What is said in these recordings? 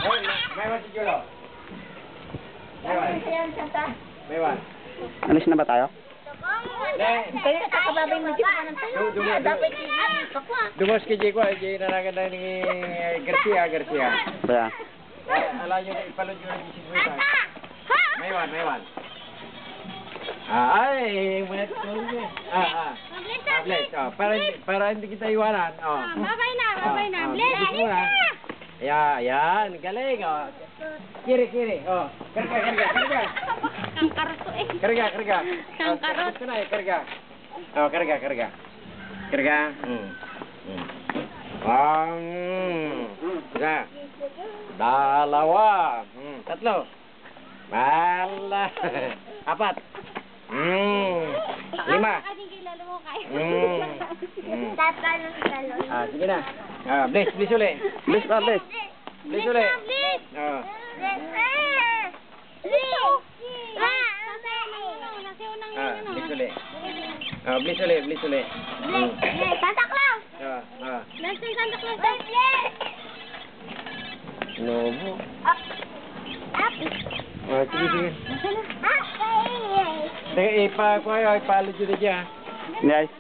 Maywan si Julo. Maywan. Maywan. Alis na ba tayo? Kaya kakababay mo dito ka ng tayo. Dapat pakwa. Dumos kay Jay ko. Jay naragan na ni Garcia. Kaya. Alam nyo na ipalod nyo na gising mo ito. Maywan. Ay, muna ito. Bless. Para hindi kita iwanan. Babay na. Bless. Ayan, galing. Kiri. Karga. Ang karot to eh. Karga. Ang karot. Karga. Isa. Dalawa. Tatlo. Apat. 5. Sige na. Bless ulit. Bless. Bless ulit. Bless ulit. Santa Claus. Bless Santa Claus. Nobo. Sige. Ipalod yun na dyan. Guys.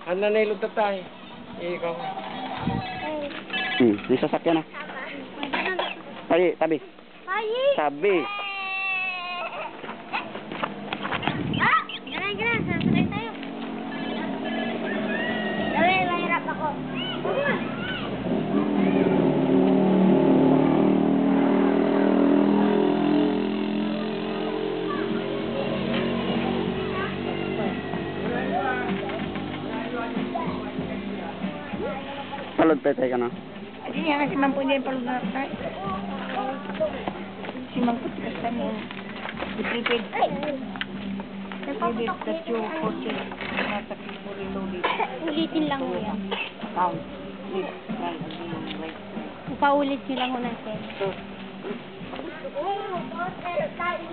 Ano na ilutap tayo? Ikaw. Di sasakyan na. Ay, tabi. Tabi. Ganun. Sasakay tayo. Dawin, mahirap ako. Palod pa tayo ka na. Kasi nga si Mampo niya yung palog na tayo. Si Mampo kasi mo. Si prepaid. Prepaid statue 40. Nasa Kipuri Lodi. Ulitin lang mo yan. Account. Upaulit nyo lang mo ng sento.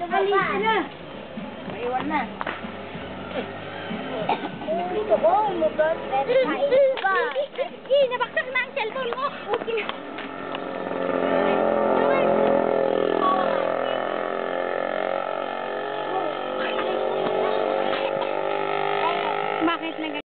Alis na. Maiwan na. Dito ko, umugot. Nabaksak na ang cellphone mo. Okay na. Bakit nag